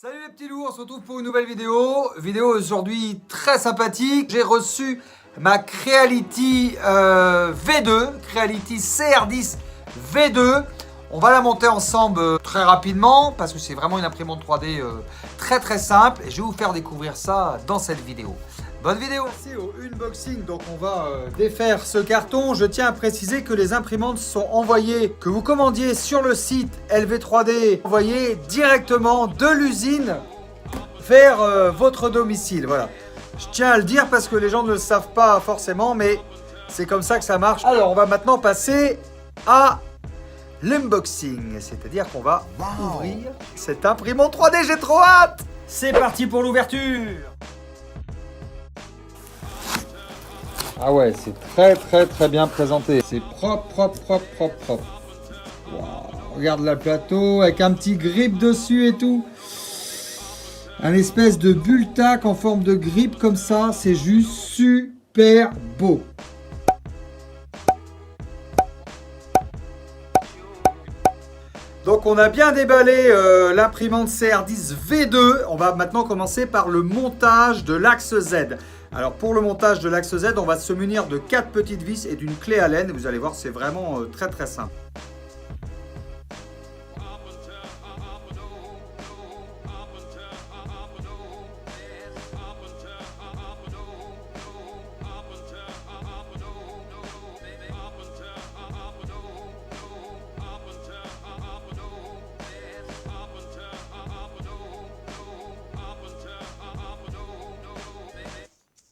Salut les petits loups, on se retrouve pour une nouvelle vidéo. Vidéo aujourd'hui très sympathique. J'ai reçu ma Creality V2, Creality CR10 V2. On va la monter ensemble très rapidement parce que c'est vraiment une imprimante 3D très simple. Et je vais vous faire découvrir ça dans cette vidéo. Bonne vidéo. Merci au unboxing, donc on va défaire ce carton. Je tiens à préciser que les imprimantes sont envoyées, que vous commandiez sur le site LV3D, envoyées directement de l'usine vers votre domicile. Voilà. Je tiens à le dire parce que les gens ne le savent pas forcément, mais c'est comme ça que ça marche. Alors, on va maintenant passer à l'unboxing, c'est-à-dire qu'on va ouvrir cette imprimante 3D. J'ai trop hâte. C'est parti pour l'ouverture. Ah ouais, c'est très bien présenté. C'est propre. Wow. Regarde le plateau avec un petit grip dessus et tout. Un espèce de bulle tac en forme de grip comme ça. C'est juste super beau. Donc on a bien déballé l'imprimante CR10 V2. On va maintenant commencer par le montage de l'axe Z. Alors pour le montage de l'axe Z, on va se munir de 4 petites vis et d'une clé Allen. Vous allez voir, c'est vraiment très simple.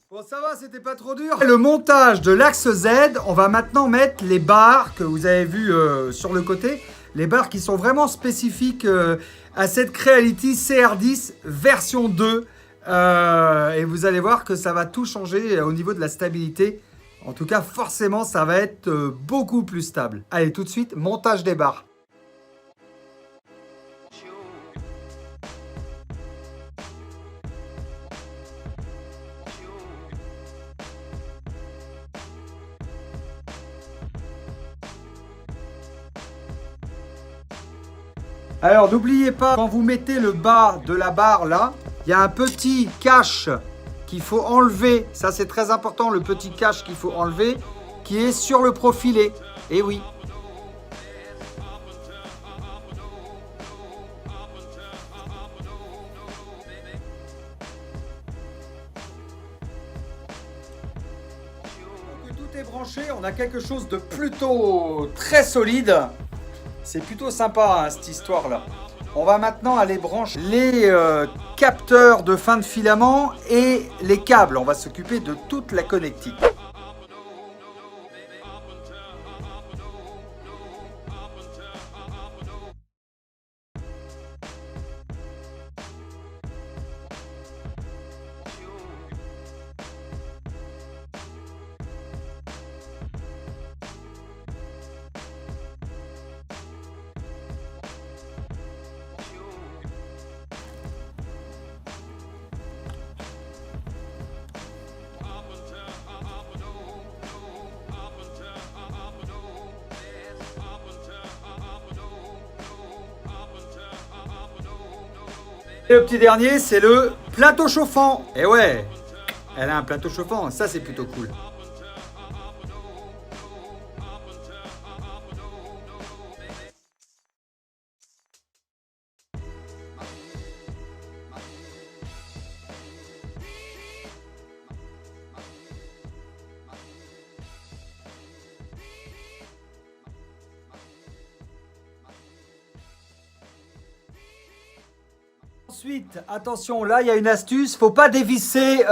Bon, ça va, c'était pas trop dur. Le montage de l'axe Z, on va maintenant mettre les barres que vous avez vues sur le côté. Les barres qui sont vraiment spécifiques à cette Creality CR10 version 2. Et vous allez voir que ça va tout changer au niveau de la stabilité. En tout cas, forcément, ça va être beaucoup plus stable. Allez, tout de suite, montage des barres. Alors n'oubliez pas, quand vous mettez le bas de la barre là, il y a un petit cache qu'il faut enlever. Ça c'est très important, le petit cache qu'il faut enlever, qui est sur le profilé. Et oui. Donc tout est branché, on a quelque chose de plutôt très solide. C'est plutôt sympa hein, cette histoire-là. On va maintenant aller brancher les capteurs de fin de filament et les câbles. On va s'occuper de toute la connectique. Et le petit dernier, c'est le plateau chauffant. Et ouais, elle a un plateau chauffant, ça c'est plutôt cool. Ensuite, attention, là il y a une astuce, faut pas dévisser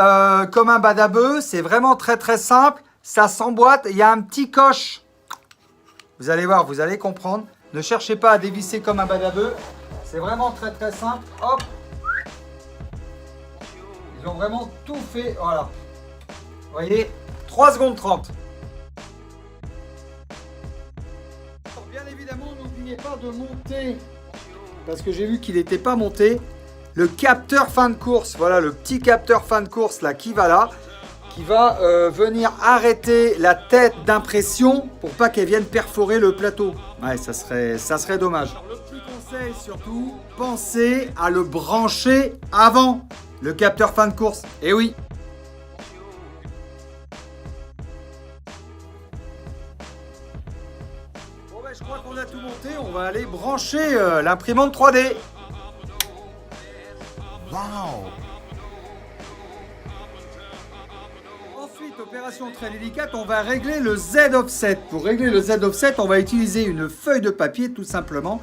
comme un badabeu, c'est vraiment très simple, ça s'emboîte, il y a un petit coche. Vous allez voir, vous allez comprendre. Ne cherchez pas à dévisser comme un badabeu, c'est vraiment très simple. Hop, ils ont vraiment tout fait, voilà. Vous voyez, 3 secondes 30. Bien évidemment, n'oubliez pas de monter, parce que j'ai vu qu'il n'était pas monté. Le capteur fin de course, voilà le petit capteur fin de course là qui va là, qui va venir arrêter la tête d'impression pour pas qu'elle vienne perforer le plateau. Ouais, ça serait dommage. Alors, le petit conseil surtout, pensez à le brancher avant le capteur fin de course. Eh oui. Bon ben, je crois qu'on a tout monté, on va aller brancher l'imprimante 3D. Waouh! Ensuite, opération très délicate, on va régler le Z-offset. Pour régler le Z-offset, on va utiliser une feuille de papier tout simplement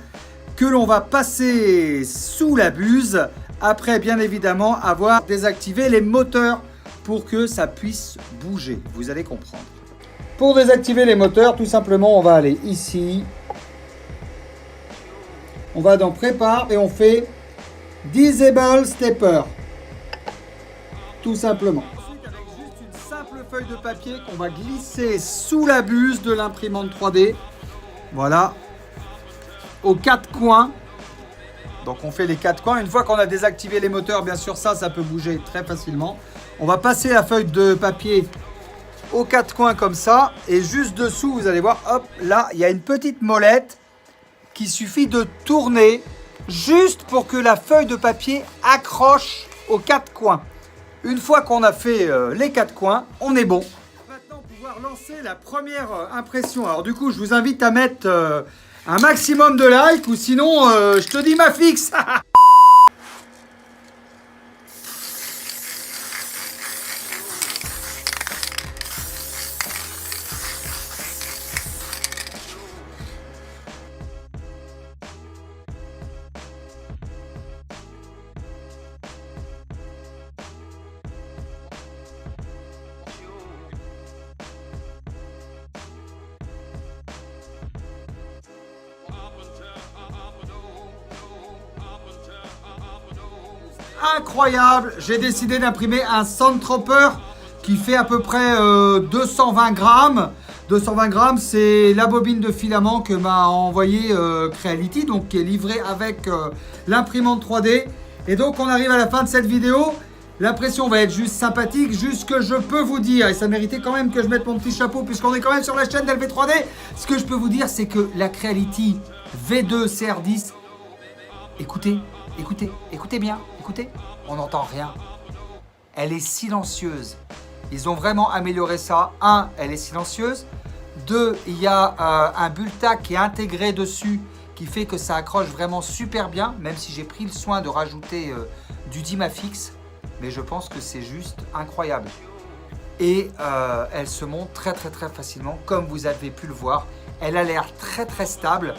que l'on va passer sous la buse après bien évidemment avoir désactivé les moteurs pour que ça puisse bouger. Vous allez comprendre. Pour désactiver les moteurs, tout simplement, on va aller ici. On va dans Prépare et on fait Disable Stepper. Tout simplement. Ensuite, avec juste une simple feuille de papier qu'on va glisser sous la buse de l'imprimante 3D. Voilà. Aux 4 coins. Donc on fait les 4 coins. Une fois qu'on a désactivé les moteurs, bien sûr, ça peut bouger très facilement. On va passer la feuille de papier aux 4 coins comme ça. Et juste dessous, vous allez voir, hop, là, il y a une petite molette qu'il suffit de tourner juste pour que la feuille de papier accroche aux 4 coins. Une fois qu'on a fait les 4 coins, on est bon. Maintenant, pouvoir lancer la première impression. Alors du coup, je vous invite à mettre un maximum de likes ou sinon, je te dis ma fixe. Incroyable, j'ai décidé d'imprimer un Sandtroper qui fait à peu près 220 grammes. 220 grammes, c'est la bobine de filament que m'a envoyé Creality, donc qui est livrée avec l'imprimante 3D. Et donc on arrive à la fin de cette vidéo. L'impression va être juste sympathique, juste que je peux vous dire, et ça méritait quand même que je mette mon petit chapeau puisqu'on est quand même sur la chaîne d'LV3D. Ce que je peux vous dire, c'est que la Creality V2 CR10, écoutez bien, écoutez, on n'entend rien. Elle est silencieuse. Ils ont vraiment amélioré ça. 1, elle est silencieuse. 2, il y a un Bultac qui est intégré dessus qui fait que ça accroche vraiment super bien, même si j'ai pris le soin de rajouter du Dimafix. Mais je pense que c'est juste incroyable. Et elle se monte très facilement, comme vous avez pu le voir. Elle a l'air très stable.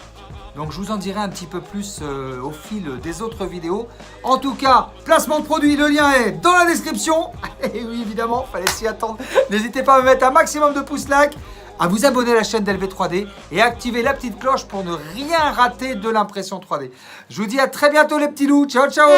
Donc je vous en dirai un petit peu plus au fil des autres vidéos. En tout cas, placement de produit, le lien est dans la description. Et oui, évidemment, fallait s'y attendre. N'hésitez pas à me mettre un maximum de pouces like, à vous abonner à la chaîne d'LV3D et à activer la petite cloche pour ne rien rater de l'impression 3D. Je vous dis à très bientôt les petits loups. Ciao, ciao.